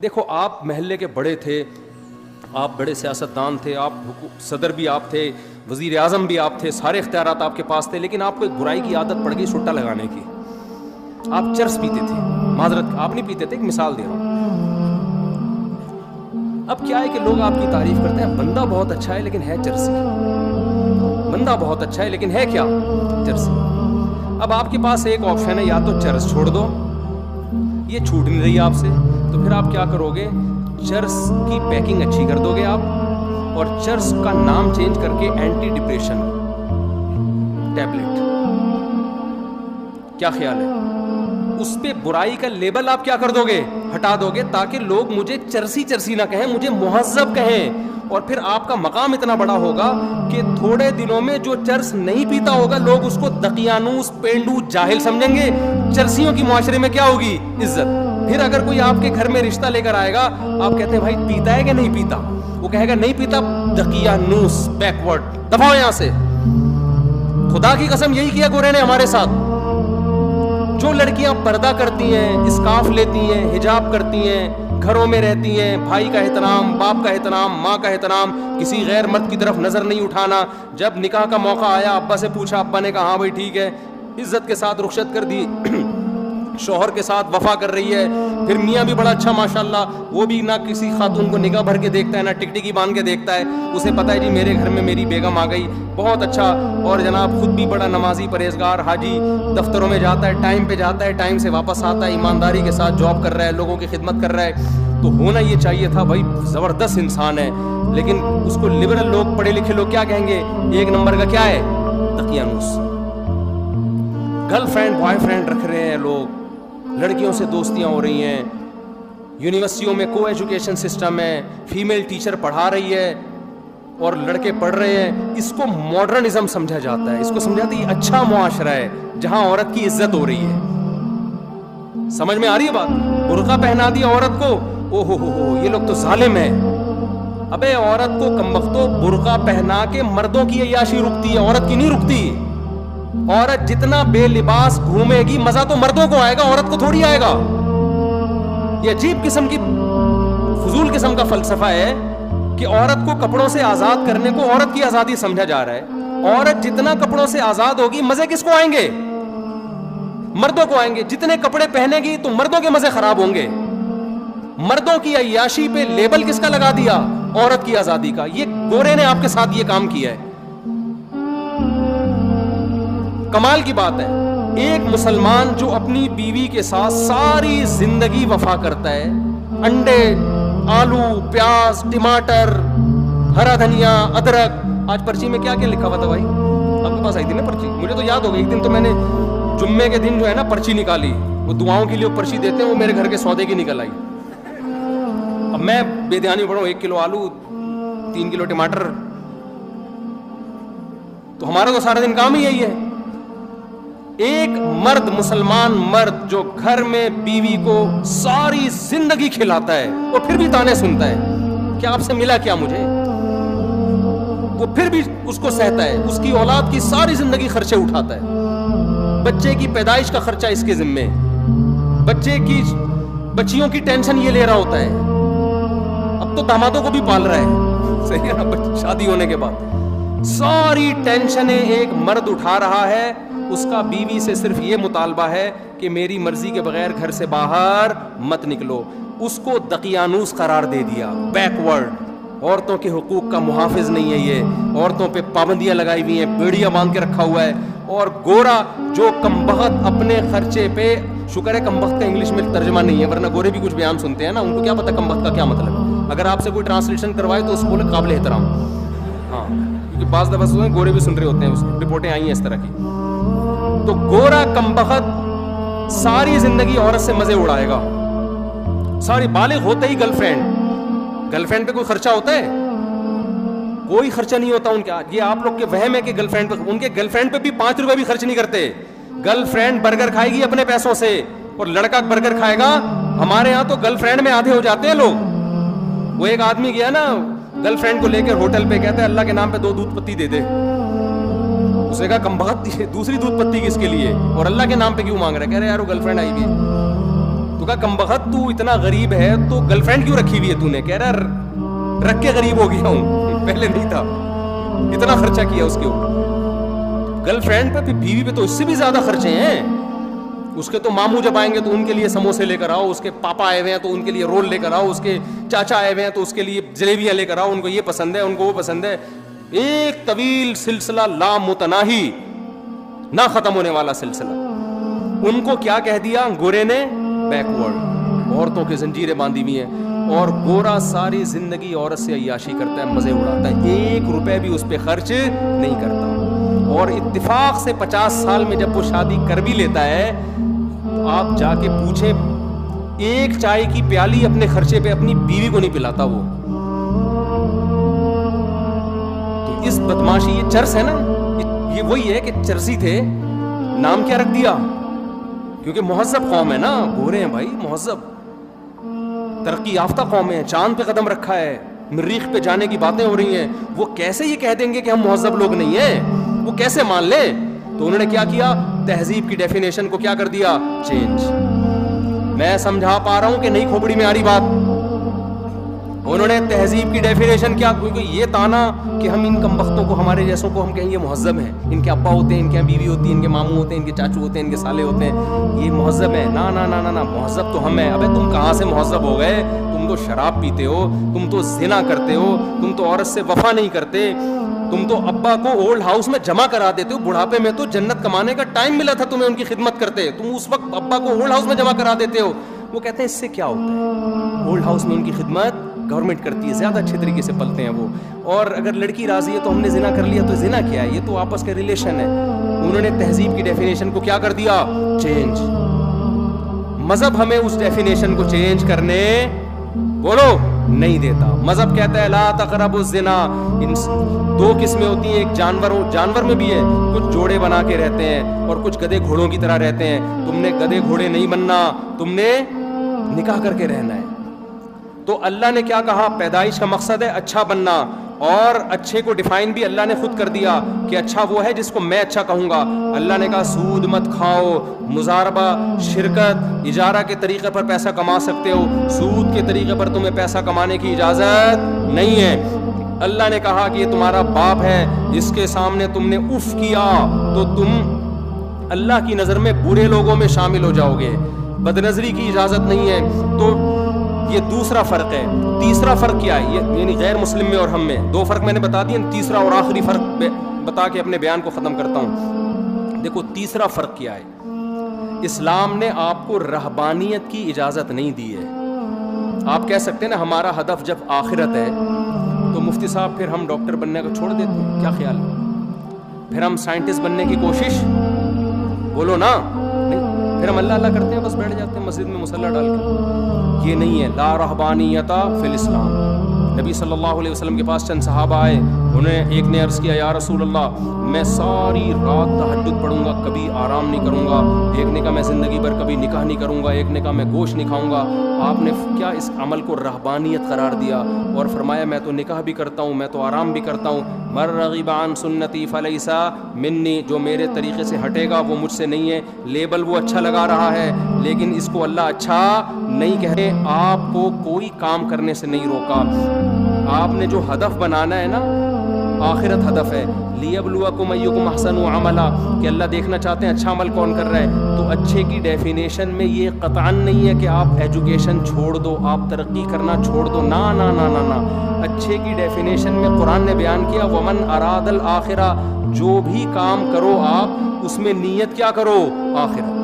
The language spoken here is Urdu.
دیکھو آپ محلے کے بڑے تھے, آپ بڑے سیاستدان تھے, آپ صدر بھی آپ تھے, وزیر اعظم بھی آپ تھے, سارے اختیارات آپ کے پاس تھے, لیکن آپ کو ایک برائی کی عادت پڑ گئی سٹا لگانے کی. آپ چرس پیتے تھے, معذرت آپ نہیں پیتے تھے, ایک مثال دے رہا ہوں. اب کیا ہے کہ لوگ آپ کی تعریف کرتے ہیں, بندہ بہت اچھا ہے لیکن ہے چرسی, بندہ بہت اچھا ہے لیکن ہے کیا, چرسی. اب آپ کے پاس ایک آپشن ہے, یا تو چرس چھوڑ دو, یہ چھوٹ نہیں رہی آپ سے, تو پھر آپ کیا کرو گے, چرس کی پیکنگ اچھی کر دو گے آپ, اور چرس کا نام چینج کر کے اینٹی ڈپریشن ٹیبلٹ. کیا خیال ہے, اس پہ برائی کا لیبل آپ کیا کر دو گے, ہٹا دو گے, تاکہ لوگ مجھے چرسی چرسی نہ کہیں, مجھے مہذب کہیں. اور پھر آپ کا مقام اتنا بڑا ہوگا کہ تھوڑے دنوں میں جو چرس نہیں پیتا ہوگا لوگ اس کو دقیانوس, پینڈو, جاہل سمجھیں گے. چرسیوں کی معاشرے میں کیا ہوگی, عزت. پھر اگر کوئی آپ کے گھر میں رشتہ لے کر آئے گا, آپ کہتے ہیں بھائی پیتا ہے کہ نہیں پیتا, وہ کہے گا نہیں پیتا, دقیانوس, بیکورڈ, دفعو یہاں سے. خدا کی قسم یہی کیا گورے نے ہمارے ساتھ. جو لڑکیاں پردہ کرتی ہیں, اسکارف لیتی ہیں, حجاب کرتی ہیں, گھروں میں رہتی ہیں, بھائی کا احترام, باپ کا احترام, ماں کا احترام, کسی غیر مرد کی طرف نظر نہیں اٹھانا, جب نکاح کا موقع آیا ابا سے پوچھا, ابا نے کہا ہاں بھائی ٹھیک ہے, عزت کے ساتھ رخصت کر دی, شوہر کے ساتھ وفا کر رہی ہے. پھر میاں بھی بڑا اچھا ماشاءاللہ, وہ بھی نہ کسی خاتون کو نگاہ بھر کے دیکھتا ہے, نہ ٹکٹکی باندھ کے دیکھتا ہے, اسے پتہ ہے جی میرے گھر میں میری بیگم آ گئی, بہت اچھا. اور جناب خود بھی بڑا نمازی, پرہیزگار, حاجی, دفتروں میں جاتا ہے, ٹائم پہ جاتا ہے, ٹائم سے واپس آتا ہے, ایمانداری کے ساتھ جاب کر رہا ہے, لوگوں کی خدمت کر رہا ہے. تو ہونا یہ چاہیے تھا بھائی زبردست انسان ہے, لیکن اس کو لبرل لوگ, پڑھے لکھے لوگ کیا کہیں گے, ایک نمبر کا کیا ہے, دقیانوس. گرل فرینڈ بوائے فرینڈ رکھ رہے ہیں لوگ, لڑکیوں سے دوستیاں ہو رہی ہیں, یونیورسٹیوں میں کو ایجوکیشن سسٹم ہے, فیمیل ٹیچر پڑھا رہی ہے اور لڑکے پڑھ رہے ہیں. اس کو ماڈرنزم سمجھا جاتا ہے, اس کو سمجھاتے ہیں یہ اچھا معاشرہ ہے جہاں عورت کی عزت ہو رہی ہے. سمجھ میں آ رہی ہے بات, برقع پہنا دیا عورت کو, او ہو یہ لوگ تو ظالم ہیں. ابے عورت کو کمبختو برقع پہنا کے مردوں کی عیاشی رکتی ہے, عورت کی نہیں رکتی. عورت جتنا بے لباس گھومے گی مزہ تو مردوں کو آئے گا, عورت کو تھوڑی آئے گا. یہ عجیب قسم کی فضول قسم کا فلسفہ ہے کہ عورت کو کپڑوں سے آزاد کرنے کو عورت کی آزادی سمجھا جا رہا ہے. عورت جتنا کپڑوں سے آزاد ہوگی مزے کس کو آئیں گے, مردوں کو آئیں گے. جتنے کپڑے پہنے گی تو مردوں کے مزے خراب ہوں گے. مردوں کی عیاشی پہ لیبل کس کا لگا دیا, عورت کی آزادی کا. یہ گورے نے آپ کے ساتھ یہ کام کیا ہے. کمال کی بات ہے, ایک مسلمان جو اپنی بیوی کے ساتھ ساری زندگی وفا کرتا ہے, انڈے, آلو, پیاز, ٹماٹر, ہرا دھنیا, ادرک. آج پرچی میں کیا کیا لکھا ہوا تھا بھائی, آپ کے پاس آئی تھی نا پرچی, مجھے تو یاد ہو گئی. ایک دن تو میں نے جمعے کے دن جو ہے نا پرچی نکالی, وہ دعاؤں کے لیے پرچی دیتے ہیں, وہ میرے گھر کے سودے کی نکل آئی. اب میں بے دھیانی پڑھوں, 1 کلو آلو, 3 کلو ٹماٹر, تو ہمارا تو سارا دن کام ہی یہی ہے. ایک مرد, مسلمان مرد جو گھر میں بیوی کو ساری زندگی کھلاتا ہے اور پھر بھی تانے سنتا ہے کہ آپ سے ملا کیا مجھے, وہ پھر بھی اس کو سہتا ہے, اس کی اولاد کی ساری زندگی خرچے اٹھاتا ہے, بچے کی پیدائش کا خرچہ اس کے ذمے, بچیوں کی ٹینشن یہ لے رہا ہوتا ہے. اب تو دامادوں کو بھی پال رہا ہے, صحیح ہے نا, شادی ہونے کے بعد ساری ٹینشنیں ایک مرد اٹھا رہا ہے. اس کا بیوی سے صرف یہ مطالبہ ہے کہ میری مرضی کے بغیر گھر سے باہر مت نکلو. اس کو دقیانوس قرار دے دیا, بیکورڈ. عورتوں کے حقوق کا محافظ نہیں ہے یہ, عورتوں پہ پابندیاں لگائی ہوئی ہیں, بیڑیاں باندھ کے رکھا ہوا ہے. اور گورا جو کمبخت اپنے خرچے پہ, شکر ہے کمبخت کا انگلش میں ترجمہ نہیں ہے, ورنہ گورے بھی کچھ بیان سنتے ہیں نا, ان کو کیا پتا کمبخت کا کیا مطلب ہے. اگر آپ سے کوئی ٹرانسلیشن کروائے تو اس کو قابل احترام. ہاں, کیونکہ بعض دفعہ گورے بھی سن رہے ہوتے ہیں, اس رپورٹیں آئی ہیں اس طرح کی. تو گورا کمبخت ساری زندگی عورت سے مزے اڑائے گا, ساری. بالغ ہوتے ہی گرل فرینڈ پہ کوئی خرچہ ہوتا ہے, کوئی خرچہ نہیں ہوتا ان کا. یہ آپ لوگ کے وہم ہے کہ گرل فرینڈ پہ, ان کے گرل فرینڈ پہ بھی 5 روپے بھی خرچ نہیں کرتے. گرل فرینڈ برگر کھائے گی اپنے پیسوں سے, اور لڑکا برگر کھائے گا. ہمارے ہاں تو گرل فرینڈ میں آدھے ہو جاتے ہیں لوگ. وہ ایک آدمی گیا نا گرل فرینڈ کو لے کے ہوٹل پہ, کہتا ہے اللہ کے نام پہ 2 دودھ پتی دے دے. اسے کہا کم بخت دوسری دودھ پتی کس کے لیے, اور اللہ کے نام پہ کیوں مانگ رہا ہے. کہہ رہے یار وہ گرل فرینڈ آئی ہوئی. تو کہا کمبخت تو اتنا غریب ہے تو گرل فرینڈ کیوں رکھی ہوئی ہے تو نے؟ کہہ رہا رکھ کے غریب ہو گیا ہوں, پہلے نہیں تھا, اتنا خرچہ کیا اس کے اوپر. گرل فرینڈ پہ بیوی پہ تو اس سے بھی زیادہ خرچے ہیں. اس کے تو ماموں جب آئیں گے تو ان کے لیے سموسے لے کر آؤ, اس کے پاپا آئے ہوئے ہیں تو ان کے لیے رول لے کر آؤ, اس کے چاچا آئے ہوئے ہیں تو اس کے لیے جلیبیاں لے کر آؤ, ان کو یہ پسند ہے, ان کو وہ پسند ہے. ایک طویل سلسلہ لا متناہی, نہ ختم ہونے والا سلسلہ. ان کو کیا کہہ دیا گورے نے؟ بیکورڈ. عورتوں کی زنجیریں باندھی ہوئی ہیں, اور گورا ساری زندگی عورت سے عیاشی کرتا ہے, مزے اڑاتا ہے, 1 روپے بھی اس پہ خرچ نہیں کرتا. اور اتفاق سے 50 سال میں جب وہ شادی کر بھی لیتا ہے تو آپ جا کے پوچھیں, ایک چائے کی پیالی اپنے خرچے پہ اپنی بیوی کو نہیں پلاتا وہ. تو اس بدماشی, یہ چرس ہے نا, یہ وہی ہے کہ چرسی تھے, نام کیا رکھ دیا؟ کیونکہ مہذب قوم ہے نا, گورے ہیں بھائی, مہذب ترقی یافتہ قوم ہے, چاند پہ قدم رکھا ہے, مریخ پہ جانے کی باتیں ہو رہی ہیں. وہ کیسے یہ کہہ دیں گے کہ ہم مہذب لوگ نہیں ہیں؟ وہ کیسے مان لیں؟ تو انہوں نے کیا کیا؟ تہذیب کی ڈیفینیشن کو کیا کر دیا؟ چینج. میں سمجھا پا رہا ہوں کہ نہیں کھوپڑی میں آ رہی بات؟ انہوں نے تہذیب کی ڈیفینیشن کیا, کیونکہ یہ تانا کہ ہم ان کمبختوں کو, ہمارے جیسوں کو ہم کہیں یہ مہذب ہیں, ان کے ابا ہوتے ہیں, ان کے بیوی ہوتی ہے, ان کے ماموں ہوتے ہیں, ان کے چاچو ہوتے ہیں, ان کے سالے ہوتے ہیں, یہ مہذب ہے. نا نا نا نا, مہذب تو ہم ہیں. ابے تم کہاں سے مہذب ہو گئے؟ تم تو شراب پیتے ہو, تم تو زنا کرتے ہو, تم تو عورت سے وفا نہیں کرتے, تم تو ابا کو اولڈ ہاؤس میں جمع کرا دیتے ہو. بڑھاپے میں تو جنت کمانے کا ٹائم ملا تھا تمہیں, ان کی خدمت کرتے, تم اس وقت ابا کو اولڈ ہاؤس میں جمع کرا دیتے ہو. وہ کہتے ہیں اس سے کیا ہوتا ہے؟ اولڈ ہاؤس میں ان کی خدمت گورنمنٹ کرتی ہے, زیادہ اچھے طریقے سے پلتے ہیں وہ. اور اگر لڑکی راضی ہے تو ہم نے زنا کر لیا, تو زنا کیا ہے؟ یہ تو آپس کا ریلیشن ہے. انہوں نے تہذیب کی ڈیفینیشن کو کیا کر دیا؟ چینج. مذہب ہمیں اس ڈیفینیشن کو چینج کرنے بولو نہیں دیتا. مذہب کہتا ہے لا تقربوا الزنا. 2 قسمیں ہوتی ہیں, ایک جانور میں بھی ہے, کچھ جوڑے بنا کے رہتے ہیں اور کچھ گدھے گھوڑوں کی طرح رہتے ہیں. تم نے گدھے گھوڑے نہیں بننا, تم نے نکاح کر کے رہنا ہے. تو اللہ نے کیا کہا؟ پیدائش کا مقصد ہے اچھا بننا, اور اچھے کو ڈیفائن بھی اللہ نے خود کر دیا کہ اچھا وہ ہے جس کو میں اچھا کہوں گا. اللہ نے کہا سود مت کھاؤ, مزاربہ, شرکت, اجارہ کے طریقے پر پیسہ کما سکتے ہو, سود کے طریقے پر تمہیں پیسہ کمانے کی اجازت نہیں ہے. اللہ نے کہا کہ یہ تمہارا باپ ہے, اس کے سامنے تم نے اف کیا تو تم اللہ کی نظر میں برے لوگوں میں شامل ہو جاؤ گے. بدنظری کی اجازت نہیں ہے. تو یہ دوسرا فرق ہے. تیسرا فرق کیا ہے؟ یہ یعنی غیر مسلم میں اور ہم میں 2 فرق میں نے بتا دیے. تیسرا اور آخری فرق بتا کے اپنے بیان کو ختم کرتا ہوں. دیکھو تیسرا فرق کیا ہے. اسلام نے آپ کو رہبانیت کی اجازت نہیں دی ہے. آپ کہہ سکتے ہیں نا ہمارا ہدف جب آخرت ہے تو مفتی صاحب پھر ہم ڈاکٹر بننے کو چھوڑ دیتے ہیں, کیا خیال ہے؟ پھر ہم سائنٹسٹ بننے کی کوشش, بولو نا, نہیں, پھر ہم اللہ اللہ کرتے ہیں, بس بیٹھ جاتے ہیں مسجد میں مصلی ڈال کے. یہ نہیں ہے. لا رہبانیت فی الاسلام. نبی صلی اللہ علیہ وسلم کے پاس چند صحابہ آئے, انہیں ایک نے عرض کیا یا رسول اللہ میں ساری رات تہجد پڑھوں گا, کبھی آرام نہیں کروں گا. ایک نے کہا میں زندگی بھر کبھی نکاح نہیں کروں گا. ایک نے کہا میں گوشت نہیں کھاؤں گا. آپ نے کیا اس عمل کو رہبانیت قرار دیا اور فرمایا میں تو نکاح بھی کرتا ہوں, میں تو آرام بھی کرتا ہوں. من رغب عن سنتی فلیس منی. جو میرے طریقے سے ہٹے گا وہ مجھ سے نہیں ہے. لیبل وہ اچھا لگا رہا ہے لیکن اس کو اللہ اچھا نہیں کہتے. آپ کو کوئی کام کرنے سے نہیں روکا. آپ نے جو ہدف بنانا ہے نا, آخرت ہدف ہے. لیبلوکم ایکم احسن عملا, کہ اللہ دیکھنا چاہتے ہیں اچھا عمل کون کر رہا ہے. تو اچھے کی ڈیفینیشن میں یہ قطعاً نہیں ہے کہ آپ ایجوکیشن چھوڑ دو, آپ ترقی کرنا چھوڑ دو. نا نا نا نا نا. اچھے کی ڈیفینیشن میں قرآن نے بیان کیا ومن اراد الآخرہ, جو بھی کام کرو آپ اس میں نیت کیا کرو؟ آخرت.